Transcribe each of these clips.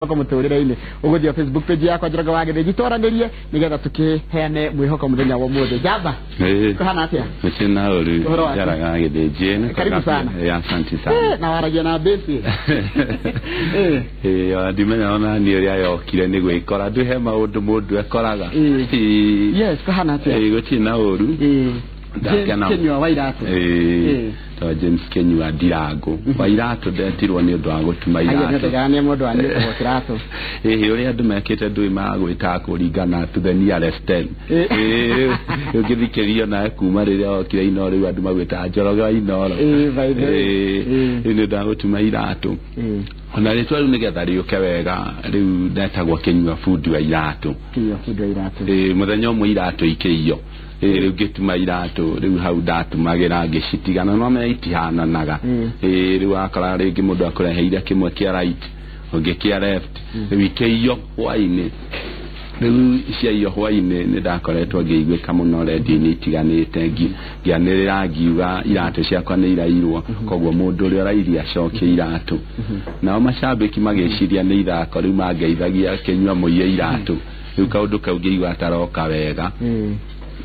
Hoko muturire-ini uguthia Facebook page yakwa Njoroge wa Githĩnji twaranirie nigetha tukiheane mwihoko muthenya wa umuthi. Jamba kuhana atia mchina uri Njoroge wa Githĩnji karibu sana ya asante sana na waragia na besi ndimenya ona ni uria yokire ni gwikora nduhe maundu mundu ekoraga yes kuhana atia gutina uru Kenyua wa iratu to James Kenyua Ndirango wa iratu ndetirwo ni undu wa gutuma iratu ndegane mundu ani ko kiratu uria andu mekite ndui magwita kuringana to the nearest 10 ugithikiriyo na kuma riria okire ino riu andu magwita Njoroge wa Inoro ni ndagutuma iratu ona ritwa riu nigetha riuke wega riu ndetagwo Kenyua food wa iratu muthenya umwe iratu ikeiyo riu gituma iratu riu hau ndatumagira ngicitigana no me itihananaga riu akora ringi mundu akureheire kimwe kia right ungi kia left riu ikeiyo hwaini riu cia iyo hwaini ni ndakoretwo ngiiguika muno redio-ini itiganite ngianirira ngiuga iratu ciakwa ni irairwo koguo mundu uria urairia acokie iratu nao macambiki magiciria ni ithako riu mangeithagia Kenyua muiye iratu riu kaundu kau ngiigua ataroka wega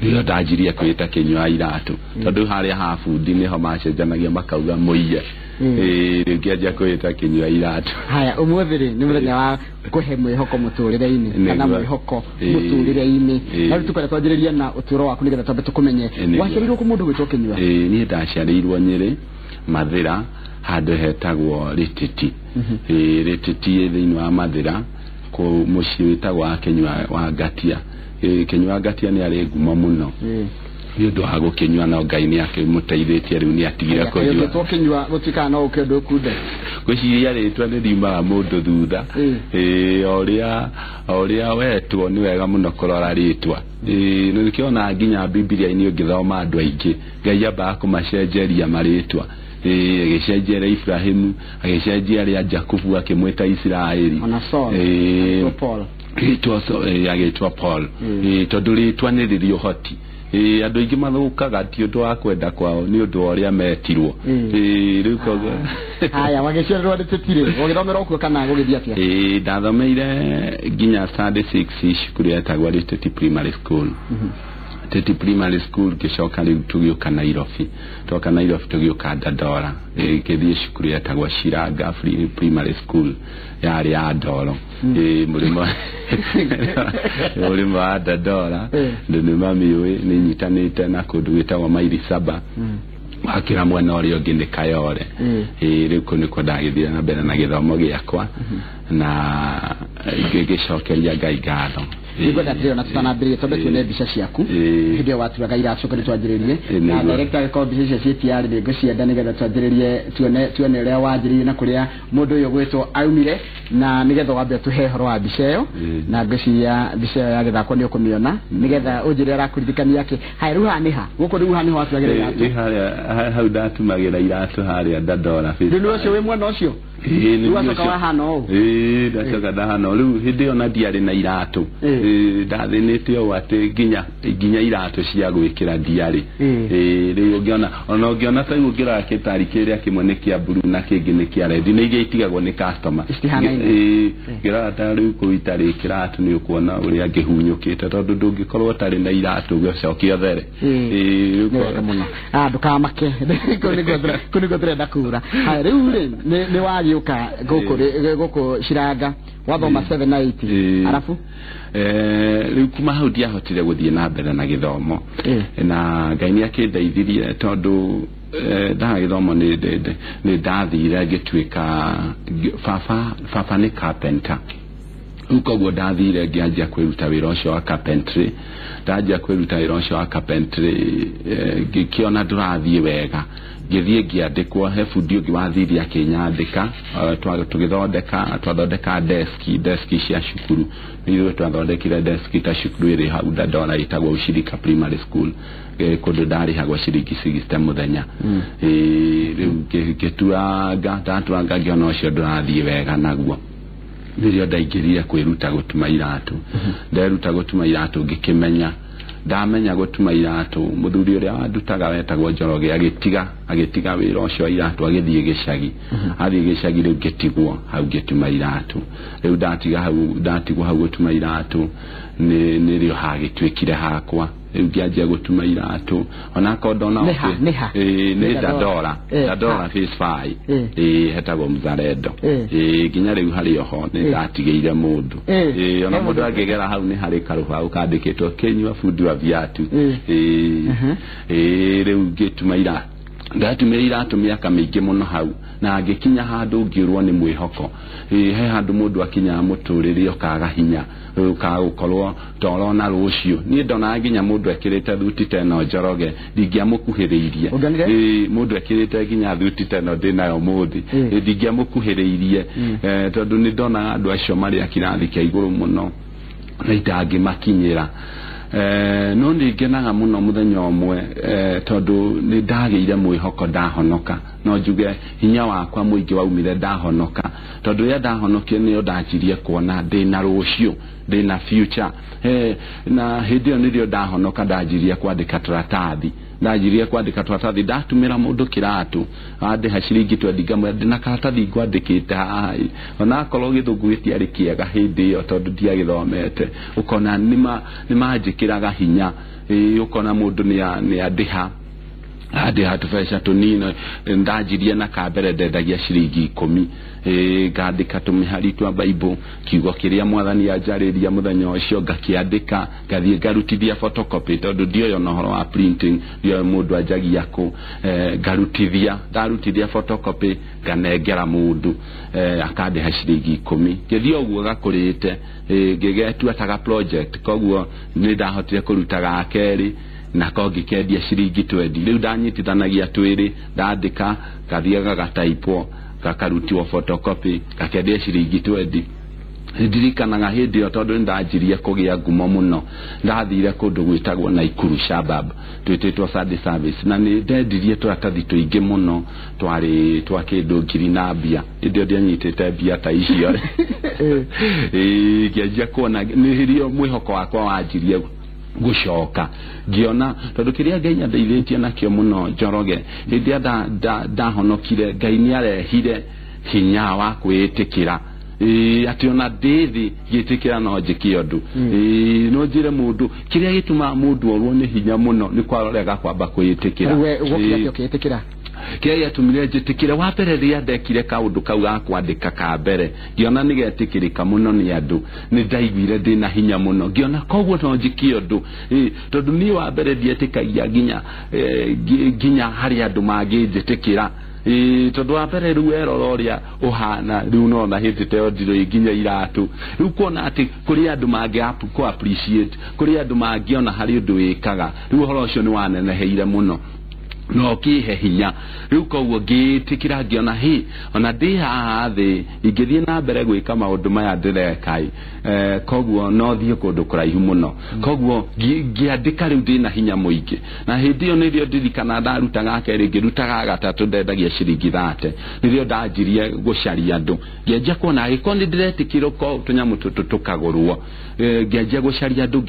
ndio ndajiria kwita Kenyua iratu tondu haria hafundi niho macenjanagia makauga muiye ngianjia kwita Kenyua iratu haya umuthiri ni muthenya wa kuhe mwihoko muturire-ini kana mwihoko muturire-ini na tukore twajiriria na uturo waku nigetha twambe tukumenye waciarirwo ku mundu gwitwo Kenyua ni ndaciarirwo Nyeri Mathira handu hetagwo Rititi Rititi thiini wa Mathira ku mucii witagwo Kenyua wa Gatia Kenyua Gatia ni ari ngumo muno ni undu wa gukenyua na Ngai ni akimuteithĩtie riu ni atigire kunyua to Kenyua gutikana no ukendu kunde gwiciria ritwa ni riumaga mundu thutha oria wetwo ni wega muno kurora ritwa nikiona nginya Biblia-ini ungithoma andu aingi Ngai amba kumacenjeria maritwa agicenjera Ibrahimu agicenjia ria Jakubu akimwita Israeli ona Paul agitwa Paul tondu ritwa ni riri uhoti andu aingi mathukaga ti undu wa kwenda kwao ni undu uria metirwo riu koguo haya wagicererwo rititire ugithomera okuo kana gugithia atia ndathomeire nginya Sunday 6 cukuru yetagwo Rititi Primary School Rititi Primary School gicoka riu tugiuka Nairobi toka Nairobi tugiuka Dandora githie cukuru yetagwo Shiranga Primary School yari ya Ndoro mulimo wa Dandora ni mamiwe ni nyitanite na kundu gwitagwo Maili Saba wakira mwena uria ungi ni Kayole riu ku niko ndagithire na mbere na githomo giakwa na gicokeria Ngai ngatho igwenda trio na tutanambiririe tondu tuone mbica ciaku hindi yo waturaga iracoka ni twanjiririe na director ko mbica ciatiari ni ngucienda nigetha twanjiririe tuone uria wanjiririe na kuria mundu uyu gwitwo aumire na nigetha wambe tuhe horo wa mbica iyo na nguciria mbica ya githako ni ukumiona nigetha unjire arakuririkania yake hai riu haniha guko riu haniha waturagira iratu hau ndatumagira iratu haria Dandora riu ucio wi mwana ucio riu acoka wahano ndacoka ndahano riu hindi ona ndiari na iratu ndathinite o ati nginya iratu cia gwikira ndiari riu ungiona ta ngira kitari kiria kimwe ni kia blue na kingi ni kia red ni igia itigagwo ni customer ngira ta riu kuitari kiratu ni ukuona uria ngihunyukite tondu ndungikorwo tari na iratu gcokia there muno ndukamake kuniko turenda kura riu ni wagiuka guku Shiranga wathoma 7 na 8 arafu riu kuma hau ndiahotire guthie na mbere na githomo na Ngai ni akindeithirie tondu ndaga githomo ni ndathire ngituika baba ni carpenter ukoguo ndathire ngianjia kwiruta wira ucio wa carpentry ndanjia kwiruta wira ucio wa carpentry ngikiona ndurathie wega ngithie ngiandikwo he bundi ungi wathiria akinyandika twathondeka deski cia cukuru niwe twathondekire deski ta cukuru iri hau Dandora itagwo Ushirika Primary School kundu ndarihagwo ciringi 60 muthenya riu ngituanga ngiona ucio ndurathie wega naguo nirio ndaingirire kwiruta gutuma iratu nderuta gutuma iratu ngikimenya ndamenya gutuma iratu muthuri uria wandutaga wetagwo Njoroge agitiga wira ucio iratu agithie gicagi athie gicagi riu gitigwo hau gituma iratu riu ndatigwo hau gutuma iratu ni rio hagitwikire hakwa riu ngianjia gutuma iratu ona kodona ni Dadora Phase 5 hetagwo Mzalendo ginya riu hari oho ni ndatigeire mundu ona mundu angigera hau ni hari karuha ukandikitwo Kenywa fundi wa viatu riu ngituma iratu ngatumira iratu miaka mingi muno hau na ngikinya handu ngirwo ni mwihoko he handu mundu akinya muturire okaga hinya ukagukorwo torona rucio ni ndona nginya mundu ekirite thuti teno Njoroge ndingiamukuhiriirie mundu ekirite nginya thuti teno ndinayo muthi ndingiamukuhiriirie tondu ni ndona andu acio mari akirathi kia iguru muno na itangimakinyira no ngenaga muno muthenya omwe tondu ni ndageire mwihoko ndahonoka no njuge hinya wakwa muingi waumire ndahonoka tondu ya ndahonokie ni ndanjirie kuona ndina rucio ndina future na hidio nirio ndahonoka ndanjirie kwandika turatathi ndatumira mundu kiratu ande hashiringi twendigamwe ndina karatathi ngwandikite ona akorwo githungu gitiari kiega hindi yo tondu ndiagithomete ukona nimajikiraga hinya ukona mundu ni adiha tufesha tunino ndajirie na kabere ndendagia shiringi 10 ngandika tumihari twa Bible kiugo kiria mwathani ajariria muthenya ucio ngakiandika ngathie ngarutithia photocopy tondu ndioyo nohoro wa printing ndio mundu ajagia ku ndarutithia photocopy nganengera mundu akandiha shiringi 10 ngithio uguo gakurite ngigetua taga project koguo ni ndahotire kurutaga akeri na kogi kendia shiringi 20 riu ndanyitithanagia twiri ndandika gathiaga gataipo gakarutiwa photocopy gakendia shiringi 20 ndirikanaga hindi yo tondu ndajirie kugia ngumo muno ndathire kundu gwitagwo Naikuru Shabab twititwo Sunday service na ni ndendirie turatathi tuingi muno twa kindu ngiri na mbia ndio ndianyitite mbia ta icio ngianjia kuona ni hirio mwihoko wakwa wanjirie gucoka ngiona tondu kiria Ngai ndeithĩtie nakio muno Njoroge hindia ndahonokire Ngai ni arehire hinya wa kwitikira ati ona ndithi gitikira no njiki undu no njire mundu kiria gituma mundu orwo ni hinya muno ni kwarorega kwamba kwitikira we ugokia kwitikira kiria tumire njitikire wa mbere ria ndekire kaundu kau ga kwandika ka mbere ngiona nigetikirika muno ni andu ni ndaiguire ndina hinya muno ngiona koguo no njiki undu tondu ni wa mbere ndietikagia ginya hari andu manginjitikira tondu wa mbere riu erororia uhana riu no na hitite ondiro iginya iratu riu kuona ati kuri andu mangi ku appreciate kuri andu mangi ona hari undu wikaga riu horo ucio ni waneneheire muno no kihe hinya riu koguo ngitikira ngiona ona ndi haha thi ingithie na mbere gwika maundu maya ndirekai koguo no thie kundu kuraihu muno koguo ngiandika riu ndina hinya muingi na hindi yo nirio ndirikana ndarutaga akeri ngirutaga gatatu ndendagia shiringi 30 nirio ndanjirie gucaria andu ngianjia kuona agikoni ndiretikirwo ko tunyamu tukagurwo ngianjia gucaria andu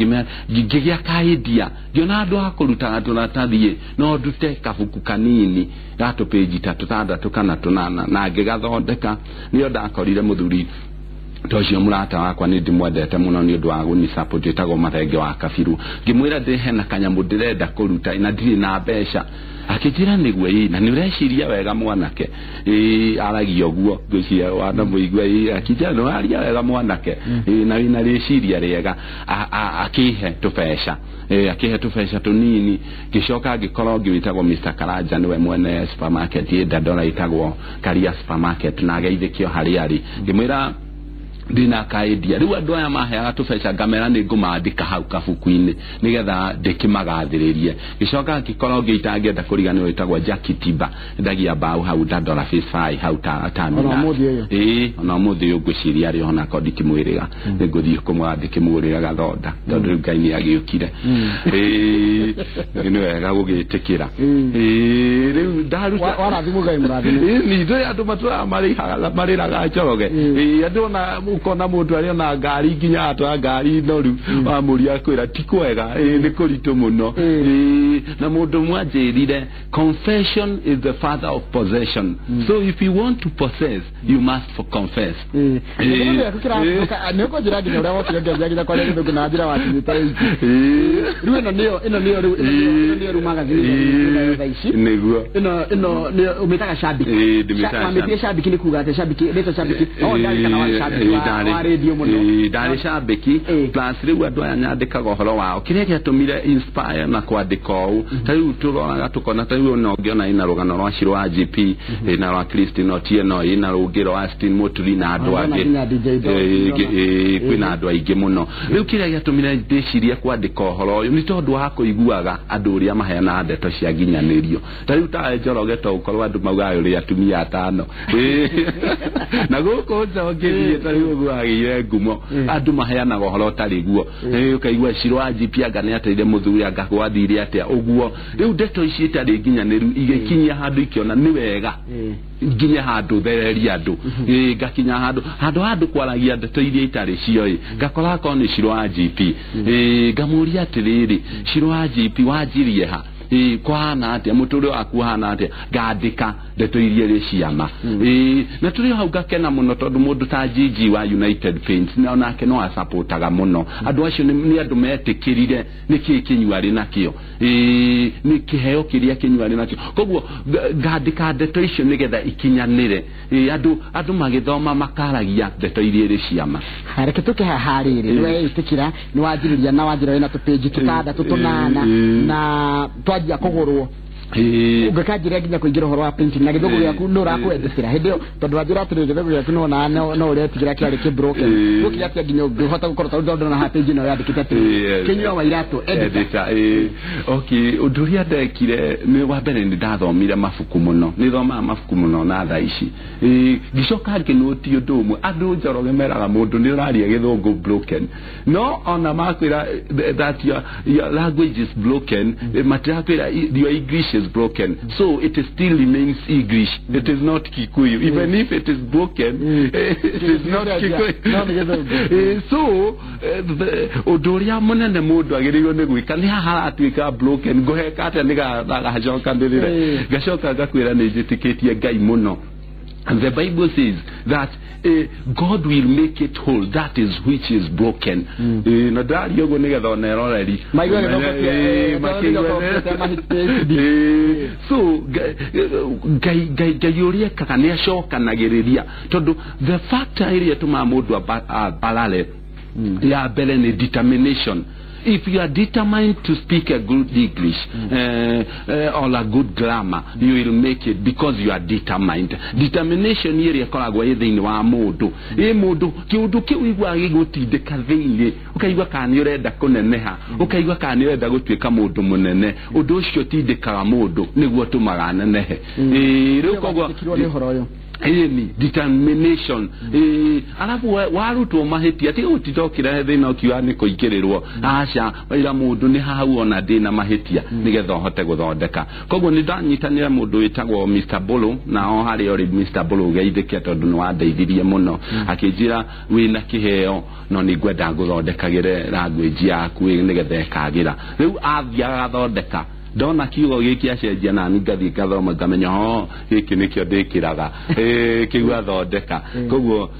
ngigia kaidia ngiona andu akurutaga tunatathie no ndute kabuku kanini gato page 3 kana 8 na ngigathondeka niyo ndakorire muthuri tocio murata wakwa ni ndimwendete muno ni undu wa guni support etago mathenge wa kabiru ngimwira ndihe na kanyamu ndirenda kuruta ina ndiri na mbeca akijira niguo na ni ureciria wega mwanake aragio guo gucia wana muigwa akijira no aria wega mwanake na wina reciria riega akihe tubesha akihe tubesha tunini gicoka ngikoro ngwitagwo Mr Karanja niwe mwene supermarket Dadora itagwo Karia supermarket na geithikio hari ari ngimwira ndina kaidia riu andu aya maheaga tubesha ngamera ni ngumandika hau kabuku-ini nigetha ndikimagathiririe gicoka ngikoro ngitangienda kuriganirwo itagwo Jakitiba ndagia bau hau Dadora Phase 5 hau ona muthi yo ngwiciria ari ona ko ndikimwiriga nguthie kumwandikimurira gathonda tondu riu Ngai ni agiukire ni wega gugitikira riu ndaruta wara thimu Ngai murathime ni ndo andu matura mariraga Njoroge andu na ukona mundu ari na ngari nginya atwa ngari noru wa muria kwira ti kwega ni kurito muno na mundu mwanjirire confession is the father of possession. So if you want to possess, you must confess. Niko jiragi na urawo kirageza kwa leo ndio na ajira watu nitai. Rueno ndio rumagazini niguo ino umetaka shabiki ametia shabiki ni kuga shabiki leta shabiki ndari kana wa shabiki wa radio muno ndari shabiki plus riu andu aya nyandikaga horo wao kiria giatumire inspire na kwandika ou tariu turoraga tukona tariu no ngiona ina rugano rwa Shiro wa GP na rwa Christine Otieno ina rugiro wa Austin Muturi na andu angi kwina andu aingi muno riu kiria giatumire ndiciria kwandika horo uyu ni tondu wa kuiguaga andu uria maheana ndeto cia nginyanirio tariu ta Njoroge to ukorwo andu maugaga uri atumia atano na guko njogerie tariu guagire ngumo andu maheana gohoro tari guo ukaigua Shiro wa GP agane ateire muthuri agakwathire atia uguo riu ndeto ici itari nginyaniru igikinyia handu ikiona ni wega nginya handu thereria andu gakinya handu kwaragia ndeto iria itari cio gakora ko ni Shiro wa GP ngamuria atiriri Shiro wa GP wajirie ha kwa nate muturi waku hanate gaandika ndeto iria ri ciama na turi hau gakena muno tondu mundu ta Gigi wa United Paints na onake no asupportaga muno andu acio ni andu metikirire niki kinyuari nakio ni kiheo kiria kinyuari nakio koguo gaandika ndeto icio nigetha ikinyanire andu magithoma makaragia ndeto iria ri ciama hareke tuke hariri we itikira ni wajiriria na wajira na tupeji tukada tutunana na twajia kugurwo ugakajira nginya kuingira horo wa printing na githugu yaku ndura kwendesira hindio tondu wajira atirire githugu yaku no uretigira kiari ki broken guki yatia nginya ngihota gukora tondu na page no yandikite kinywa wa irato editor okay unduria ndekire ni wa mbere ni ndathomire mafuku muno ni thoma mafuku muno na tha ici gicoka nginoti undu andu Njoroge meraga mundu ni uraria githungu broken no ona makwira that your language is broken matirakwira your English is broken, so it still remains English. It is not Kikuyu. Even if it is broken, it is not Kikuyu. So odoria munene mundu agiriyo ni gwika ni haha atwika broken goheka ate niga gacoka ndirire gacoka gakwira ni njitikitie Ngai muno. And the Bible says that God will make it whole, that is which is broken. Na dari yogo nigetha oneroreri so gayurie kaka ni acokanagiriria tondu the factor area tuma mundu abalale ya mbere ni determination. If you are determined to speak a good English or a good grammar, you will make it because you are determined. Determination here ikoragwo ithini wa mundu mundu kiundu kiu igwa gigutindika thiini ukaigwa kana urenda kuneneha ukaigwa kana urenda gutwika mundu munene undu ucio tindikaga mundu niguo tumaga nenehe riu kogwa ni determination alafu warutwo mahitia ti utitokira thina ukiwa ni kuikirirwo aca ira mundu ni hau ona thina mahitia nigetha hote guthondeka koguo ni ndanyitanira mundu witagwo Mr. Bolo na o hari ori Mr. Bolo geithike tondu ni wandeithirie muno akinjira wina kiheo no ni gwenda guthondekagire language yaku nigetha ikagira riu athia gathondeka dona kiugo giki acenjia na ngathi gathoma ngamenya ho giki nikio ndikiraga kiuga thondeka koguo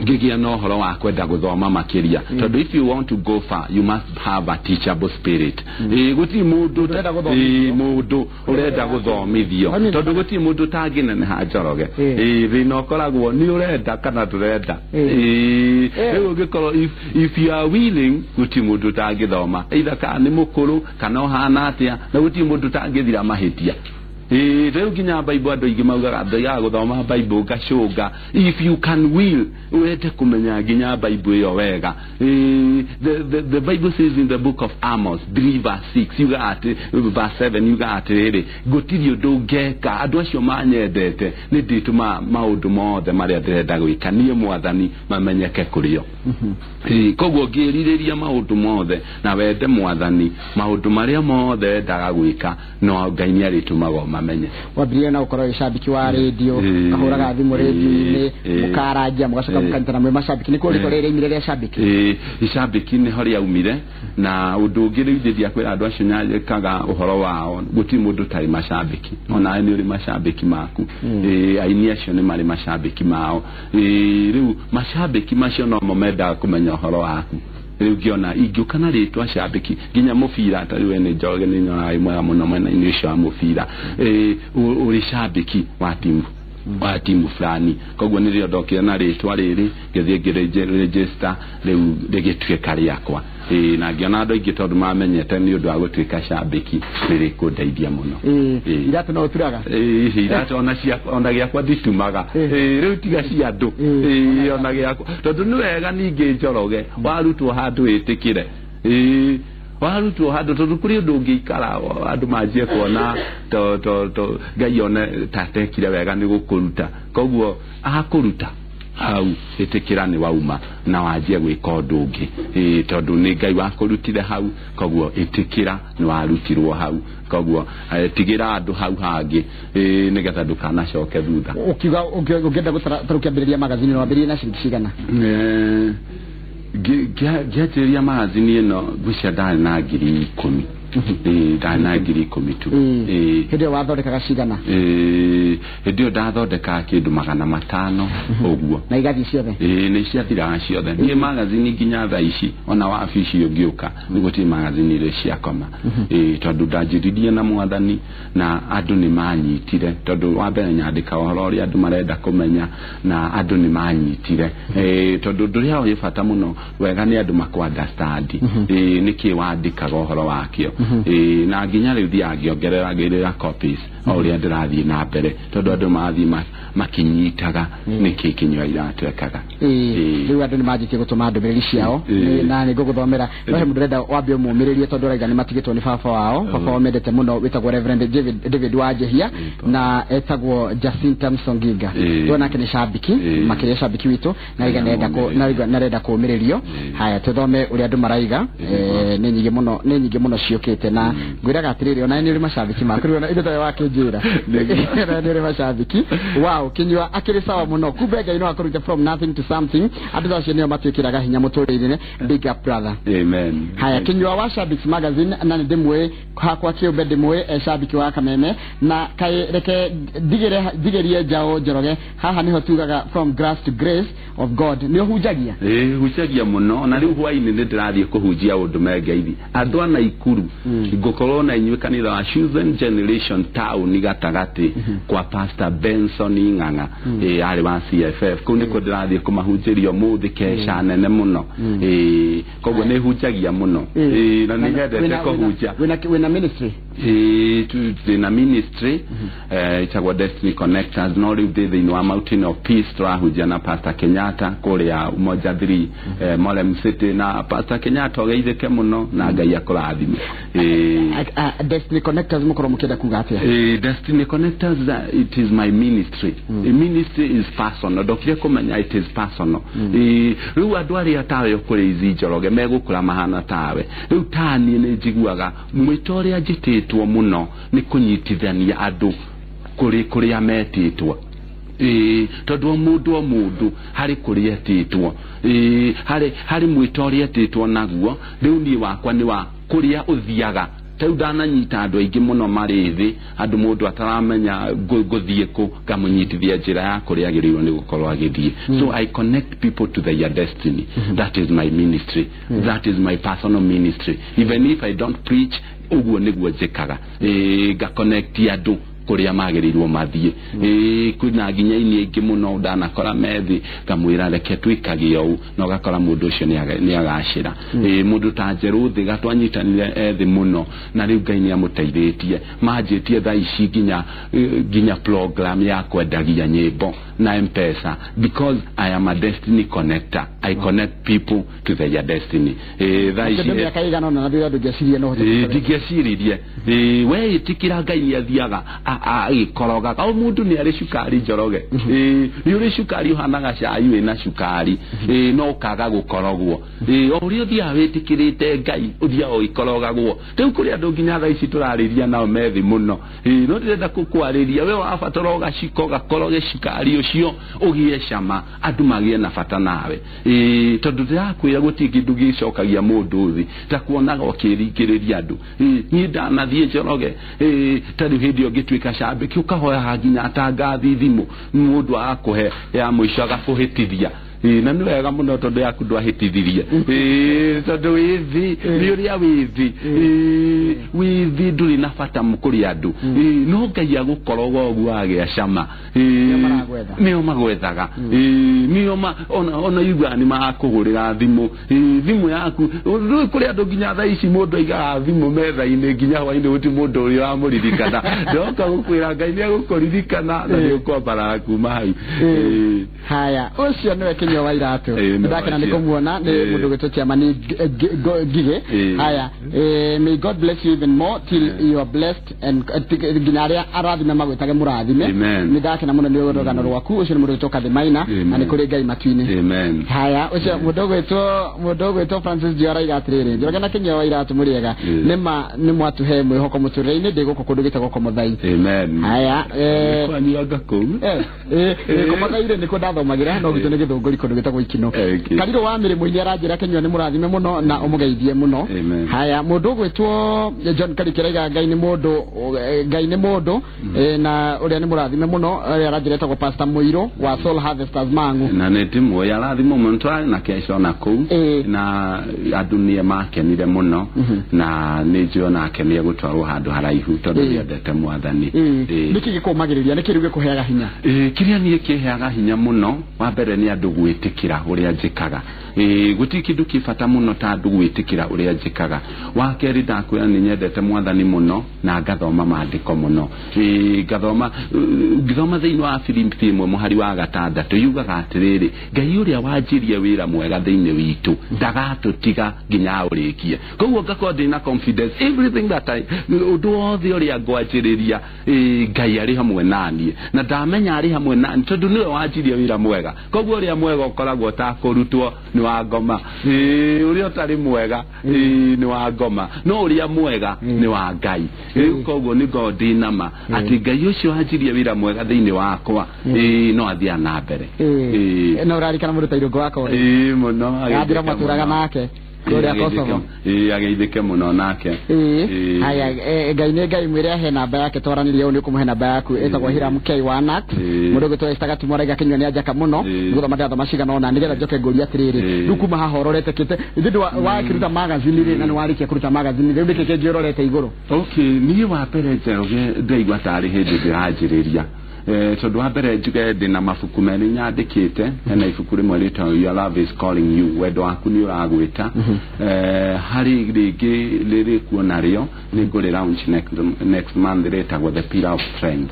gigia no horo wa kwenda guthoma makiria tondu if you want to go far you must have a teachable spirit guti mundu urenda guthomithio tondu guti mundu tangine ha Njoroge thina ukoragwo ni urenda kana turenda ugikoro if you are willing guti mundu tangithoma either kana ni mukuru kana ohana atia na guti mundu tangithira mahitia reu ginya Bible andu ingi maugaga ndaiga guthoma Bible gacunga if you can will wete kumenya ginya Bible yo wega the Bible says in the book of Amos 3 verse 6 you got verse 7 you got gutiri undu ngeka andu acio manyendete ni ndituma maundu mothe maria ndirenda gwika nie mwathani mamenyeke kurio koguo ngiririria maundu mothe na wende mwathani maundu maria mothe ndaga gwika no Ngai ni aritumago mamenye wabire na ukoro shabiki wa radio kahuraga thimu radio-ini mukaragia mugacoka mukanyitana mwe mashabiki niko rire imire ria shabiki shabiki ni hori yaumire na udugire ithithia kwira andu acio nyakaga uhoro wao guti mundu tari mashabiki ona ni uri mashabiki maku aini acio ni mari mashabiki mao riu mashabiki macio no momenda kumenya uhoro waku riu giona ingiukana ritwa shabiki ginya mufira atari wene Njoroge ni nyona imwe muno mwena ini ucio wa mufira uri shabiki wa timu fulani koguo ni rio ndokire na ritwa riri ngithie register riu rigitue kari yakwa na ngiona andu aingi tondu mamenyete ni undu wa gutuika shabiki riri kundeithia muno iratu no turaga iratu ona giakwa nditumaga riu tiga cia andu ona giakwa tondu ni wega ningi Njoroge warutwo handu itikire warutwo handu tondu kuri undu ungiikara andu manjie kuona to Ngai one tatekire wega ni gukuruta koguo akuruta hau itikira ni wauma na wajie gwika undu ungi tondu ni Ngai wakurutire hau koguo itikira ni warutirwo hau koguo tigira andu hau hangi nigetha ndukanacoke thutha ukiuga ungenda gutarukiambiriria magazini no ambiririe na ciringi cigana giateria magazini ino gwicia ndari na 10,000 ndari na 10,000 tu hindio wathondekaga cigana hindio ndathondeka kindu 500 uguo na igathi ciothe ni ciathiraga ciothe ni magazini nginya thaa ici ona wabici ungiuka niguti magazini ile ciakoma tondu ndanjiririe na Mwathani na andu ni manyitire tondu wa mbere nyandika uhoro ria andu marenda kumenya na andu ni manyitire tondu nduria uri bata muno wega ni andu makwa-understand niki wandikaga uhoro wakio na nginya riu thiangiongerera copies oria ndirathie na mbere tondu andu mathi makinyitaga niki kinywa iratwekaga riu andu ni manjitie gutuma ndumiriri ciao na ni nguguthomera no he mundu renda wambe umumiririe tondu raiga ni matigitwo ni baba wao mendete muno witagwo Reverend David Wajehia na etagwo Jacinta Msongiga nake ni shabiki makiria shabiki witu na iga nenda kumiririo haya tuthome uri andu maraiga ni nyingi muno ciukite na ngwiraga atiriri ona ni uri mashabiki maku ona indo tayo wakinjira ni uri mashabiki wow kinywa akiri sawa muno kumbe Ngai no akuruta from nothing to something andu acio nio matwikiraga hinya muturire big up brother amen haya kinywa wa Shabiki magazine na ndimwe hakwa kiumbe ndimwe shabiki wa Kameme na kai reke digerie jao Njoroge haha niho tugaga from grass to grace of God ni hujagia hujagia muno na riu hwaini ni ndirathie kuhujia undu megeithi andu ana ikuru ngukorwo na inywe kanitha wa Chosen Generation Town gatagati kwa Pastor Benson Ng'ang'a ari wa CFF kundi ko ndirathie kumahunjirio muthi kesha nene muno koguo ni hujagia muno na ni nyendete kuhujia wina ministry na ministry itagwa Destiny Connectors no riu thiini wa Mountain of Peace twahujia na Pastor Kenyatta kuria Umoja 3 Molem City na Pastor Kenyatta ogeithike muno na Ngai akurathime Destiny Connectors mukoro mukenda kuga atia Destiny Connectors it is my ministry a ministry is personal dokire kumenya it is personal riu andu aria tawe kuri izi Njoroge megukura mahana tawe riu tani ni njiguaga mwitoria njititwo muno ni kunyitithania andu kuri ametitwo tondu mundu hari kuri etitwo hari mwitoria etitwo naguo riu ni wakwa ni wa kuria uthiaga tau ndananyita andu aingi muno marithi andu mundu ataramenya guthie ku kamunyitithia njira ya kuria agiriirwo ni gukorwo agithie so I connect people to their destiny that is my ministry that is my personal ministry even if I don't preach uguo niguo njikaga ga connect andu kuria magirirwo mathie kuna nginya ini ingi muno ndanakora methi kamwira reke twikagie u no gakora mundu ucio ni agashira mundu ta Njeruthi gatwanyitanire ethi muno na riu Ngai ni amuteithĩtie manjitie thaa ici nginya program ya kwendagia nyimbo na M-Pesa because I am a destiny connector. I connect people to their destiny. Thaa ici ndio kaigana na ndio ndugecirie no digecirie we itikira Ngai ni athiaga agikoroga o mundu ni ari cukari njoroge ni uri cukari uhanaga cai wina cukari no kaga gukorogwo uri uthia witikirite Ngai uthia o ikorogagwo riu kuri andu nginya tha ici turariria nao methi muno no ndirenda kukwariria we wabatara ugaciko gakoroge cukari ucio ugie cama andu magie na bata nawe tondu ndirakwira guti kindu gicokagia mundu thi ta kuonaga ukirikiriria andu ni ndanathie njoroge tari hindi ungitwika cambiki ukahoya nginya atangathi thimu mundu akuhe ya muico agakuhitithia na nĩ wega mũno tondu yaku ndwahĩtithirie tondu withi nĩ ũrĩa withi ndũrĩ na bata kũrĩ andũ no Ngai agũkoroga ũguo agĩa cama nĩo magwethaga nĩo ona igua nĩ makũgũrĩra thimũ yaku rĩu kũrĩ andũ nginya thaa ici mũndũ aigaga thimũ metha-inĩ nginya hwainĩ gũtirĩ mũndũ ũrĩa wamũririkana ndoka gũkwĩra Ngai nĩ agũkũririkana na nĩ ũkwambaraga kuma hau haya ũcio nĩwe Kinyo wa Iratu ndakena nikumuona ni mundu gitũkia mani gige haya may God bless you even more till you are blessed and ginaria arathime magwitage murathime ndakena muno ni urugano rwaku ucio ni mundu gitoka the maina na ni kuri Ngai matwini amen haya ucio mundu gwitwo Francis Jiora igatiriri njogena Kinyo wa Iratu muriega ni mwatuhe mwihoko muturire-ini ndiguko kundu gitagwo Komothai amen haya kwani agako Komothai ni kundathomagira no gitu ni githunguri kundu gitagwo Ikino Kariro wa mirimo ini aranjira Kinyo ni murathime muno na umugeithie muno haya mundu gwitwo John Karikiraiga Ngai ni mundu na uria ni murathime muno aranjira etagwo Pastor Muiro wa Soul Harvesters Mangu na ni timu ya rathimo muntu na kesho na kuu na adunia makenire muno na ni njio na akenia gutwarwo handu haraihu tondu ndiendete mwathani niki gikumagiriria niki riu gikuheaga hinya kiria ni kiheaga hinya muno wa mbere ni andu gwitikira uria njikaga guti kindu kibata muno ta andu gwitikira uria njikaga wa keri ndakwira ni nyendete mwathani muno na ngathoma maandiko muno ngathoma thiini wa Filipi 1:6 yugaga atiriri Ngai uria wanjirie wira mwega thiini witu ndagatutiga nginya urikie koguo ngakorwo ndina confidence everything that undu wothe uria ngwanjiriria Ngai ari hamwe nanie na ndamenya ari hamwe nani tondu niwe wanjirie wira mwega koguo uria mwega ukoragwo ta kurutwo ni wa ngoma uria utari mwega ni wa ngoma no uria mwega ni wa Ngai koguo ni ndinama ati Ngai ucio wanjirie wira mwega thiini wakwa no athia na mbere na urarikana mundu tairungu wako muno agira maturaga nake kuria Kosovo ageithike muno nake haya Ngai mwire he namba yake twaranirie uni kumuhe namba yaku etagwo Hiram K Wanak mundu gitwa istagati moraiga Kinyo ni ajaka muno ngutho mathatha macigana ona nigetha njoke ngori atiriri rukuma hahororete kite ithindu wa kiruta magazine ri na ni warikia kuruta magazine riu ndikeke njororete iguru ni wa pere njeroge ndaigwa tari hindi ndiranjiriria tondu wa mbere njuge ndina mabuku meri nyandikite na ibuku rimwe ritwa Your Love is Calling You wendo waku ni uragwita hari ringi riri kuo nario ni nguri launch next month ritagwo The Pillar of Strength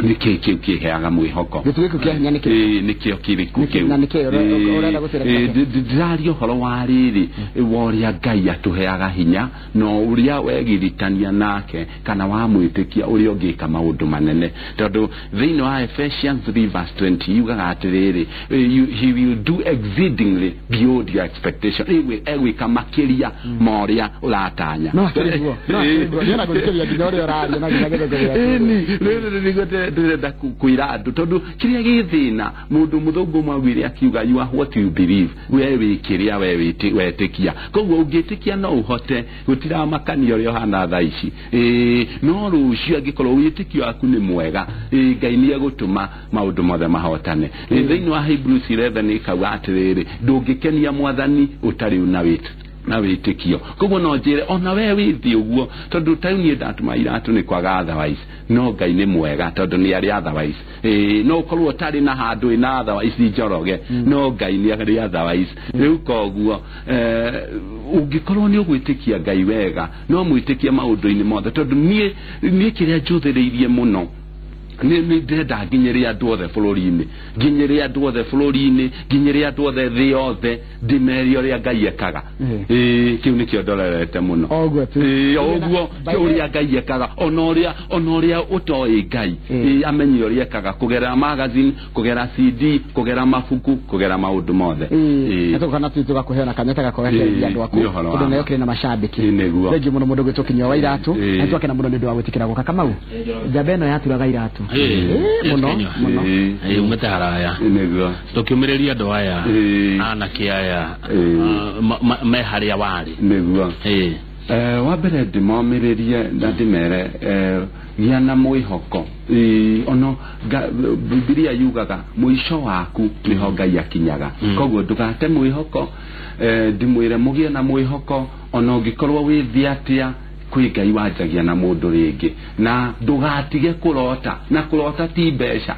niki kiheaga mwihoko gitugiku kia hinya nikio kiriku kiu na nikio urenda gutira ndirario horo wa riri woria Ngai atuheaga hinya no uria wegiritania nake kana wa mwitikia uria ungika maundu manene tondu thiini wa Ephesians 3:20 yugaga atiriri he will do exceedingly beyond your expectation egwika makiria moria uratanya no ndiona kulikiria nginya uria na nginya ndĩrenda kwĩra andũ tondu kiria gĩthĩna mũndũ mũthũngũ mwagwire akiuga you are what you believe we wĩkĩria we wĩtĩkia koguo ũngĩtĩkia no ũhote gũtiramakania ũrĩa ũhana thaa ici no rũciũ angĩkorwo wĩtĩkio waku nĩ mwega Ngai ni agutuma maundu mothe mahotane thiini wa Hebrews 11 ikauga atiriri ndungikenia mwathani utari na witikio koguo no njire ona we withi uguo tondu tauni ndatuma Iratu ni kwaga otherwise no Ngai ni mwega tondu ni ari otherwise no ukorwo utari na handu ina otherwise njoroge no Ngai ni ari otherwise riu koguo ungikorwo ni ugwitikia Ngai wega no mwitikia maundu-ini mothe tondu nie kiria njuthiriirie muno ni ndenda nginyere andu othe bururi-ini nginyere andu othe bururi-ini nginyere andu othe thi yothe ndimeri uria Ngai ekaga kiu nikio ndorerete muno oguo uria Ngai ekaga ona uria utoi Ngai amenye uria ekaga kugera magazine kugera CD kugera mabuku kugera maundu mothe kana tugakuheana kanyeta gakorekeria andu aku kundu nayo kire na mashabiki thengi muno mundu gwitukinywa wa iratu atwake na muno nindu wa gwitikira guka Kamau jabeno yaturaga iratu muno umete haraya tukiumiriria andu aya anake aya me haria wari niguo wa mbere ndimomiririe na ndimere gia na mwihoko ono Biblia yugaga mwisho waku niho Ngai akinyaga koguo ndugate mwihoko ndimwire mugie na mwihoko ono ngikorwo withi atia kwi Ngai wanjagia na mundu ringi na ndugatige kurota na kurota ti mbeca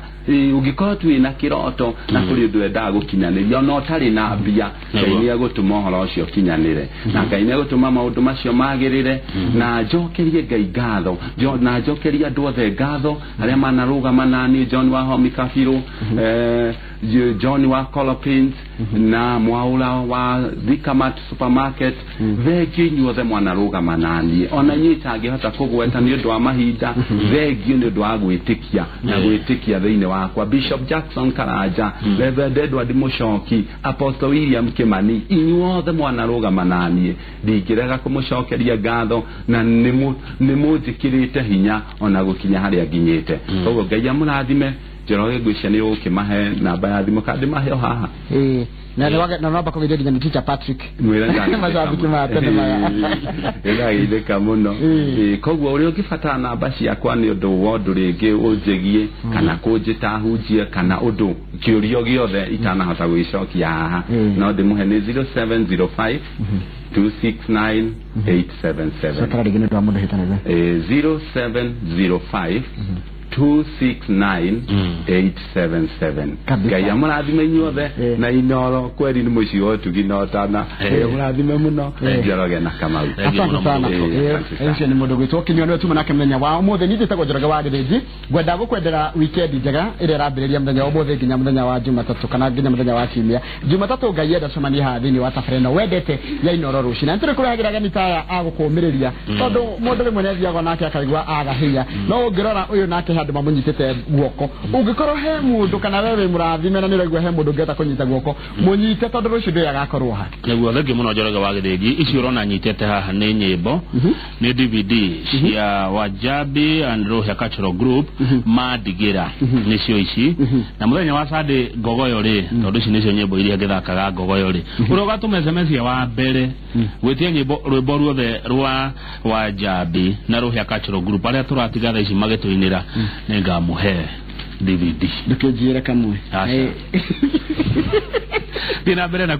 ugikorwo tu ina kiroto na kuri ndu enda gukinyaniria no tari na mbia Ngai ni agutuma horo ucio kinyanire na Ngai ni agutuma maundu macio magirire na njokerie Ngai ngatho na njokerie andu othe ngatho aria manarugama nani John wa Homi Kabiru John wa Colopins na Mwaula wa Dikamat Supermarket thengio inyuothe mwanarugama nani ona nyita ngihota kugweta ni undu wa mahinda thengio ni undu wa gwitikia na gwitikia thiine wakwa Bishop Jackson Karanja Reverend Edward Mushoki Apostle William Kimani inyuothe mwanarugama nani ndingirega kumucokeria ngatho na nimujikirite hinya ona gukinya haria nginyite koguo Ngai amurathime Joroge gwicani ukimahe namba ya thimu kandi maheo haha na namba kugeria nginya teacher Patrick mazabiki matene maya ila muno koguo uri ukifata namba ciakwa ni undu wondu ringi unjigie kana kunjitahunjie kana undu kiurio giothe itanahota gwicokia haha no ndimuhe ni 0705 269 877 sakara rigine ndo amundu hitana 0705 269-877 Ngai amurathime inyuothe na inoro kweri ni muci otugi no tana amurathime muno Njoroge na Kamau asante sana ese ni mundu gwitwo kinyo no tuma nake menya wa umuthe ni nditagwo Njoroge wa Githiji gwenda gukwendera weekend njega ire rambiriria muthenya umuthe nginya muthenya wa Jumatatu kana nginya muthenya wa Kiumia Jumatatu Ngai enda cemania ha thini wa tabareno wendete ya inoro ruci na ntire kuragiraga mitaya agukumiriria tondu mundu rimwe nethiago nake akaigwa agahinya no ngirora uyu nake andu mamunyitete guoko ungikorwo he mundu kana wewe murathime na niraigwa he mundu ngeta kunyita guoko munyite tondu rucio ndio agakorwo ha neguo thengi muno Njoroge wa Githiji ici urona nyitete haha ni nyimbo ni DVD cia Wajabi and Rohia Cultural Group Madigira nicio ici na muthenya wa Sunday ngogoyo ri tondu ici nicio nyimbo iria ngithakaga ngogoyo ri uroga tumesemecia wa mbere gwitie nyimbo rwimbo ruothe rwa Wajabi na Rohia Cultural Group aria turatiga tha ici magituinira ngamuhe DVD ndikejira kamwe dina mbere na